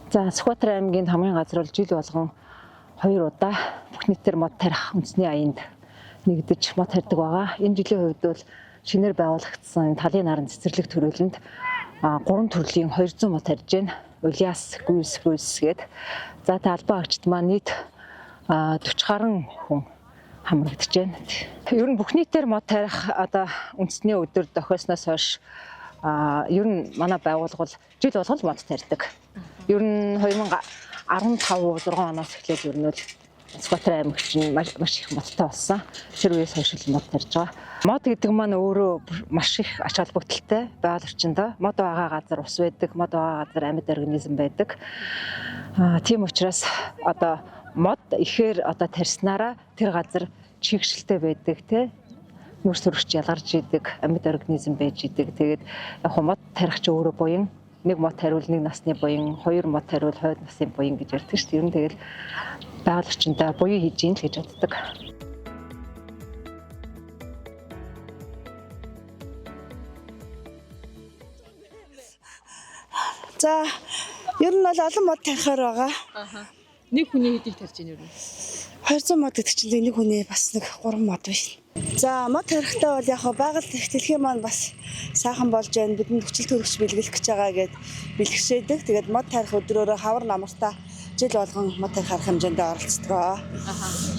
За Сүхбаатар аймгийн хамгийн газар бол жил болгон 2 удаа бүх нийтээр мод тарих үндэсний аянд нэгдэж мод тарьдаг байгаа. Энэ жилийн хувьд бол шинээр байгуулагдсан талын наран цэцэрлэг төрөлөнд 3 төрлийн 200 мод тарьж байна. Улиас, гүйс, гүйс гээд. За та албан агчид маань нийт 40 гаруй хүн хамрагдаж байна. Ер нь бүх нийтээр мод тарих одоо үндэсний өдөр дохиосноос хойш ер нь манай байгууллага жил болгон мод тарьдаг. Ер нь 2015-6 оноос эхлээд ер нь л Сүхбаатар аймаг чинь маш их модтой болсон. Тэр үеэс хойш л мод тарьж байгаа. Мод гэдэг маань өөрөө маш их ач холбогдолтой байгаль орчиндөө. Мод байгаа газар ус байдаг, мод байгаа газар амьд организм байдаг. Тийм учраас одоо мод ихээр одоо тарьснараа тэр газар чигшэлтэй байдаг тий. Нүүрс төрөгч ялгарч идэг, амьд организм байж идэг. Тэгээд яг мод тарих ч өөрөө буян. Нэг мод тариул нэг насны буян, 2 мод тариул хойд насны буян гэж ярьдаг шүү дээ. Ер нь тэгэл байгаль орчиндөө буян хийж ийн л гэж боддог. За ер нь бол олон мод тарихаар байгаа. Нэг хүний хэдийг тарьж ийн ер нь? 200 мод гэдэг чинь нэг хүний бас нэг 3 мод биш. За мод тарихтаа бол яг байгаль дэлхийн маань бас сайхан болж байна. Бидэнд хүчил төрөгч бэлгэлэх гэж байгаа гэд бэлгшээдэг. Тэгээд мод тарих өдрөөрөө хавар намартаа жил болгон мод тарих арга хэмжээндээ оролцдог.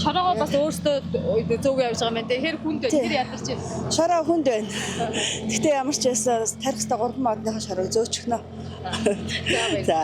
Шороогоо бас өөртөө зөөгөө явж байгаа юм байна. Тэгэхээр хүнд байна. Тэр ядарч байна. Шороо хүнд байна. Гэхдээ ямар ч байсан тарих та 3 модныхаа шороог зөөчихнө. За. За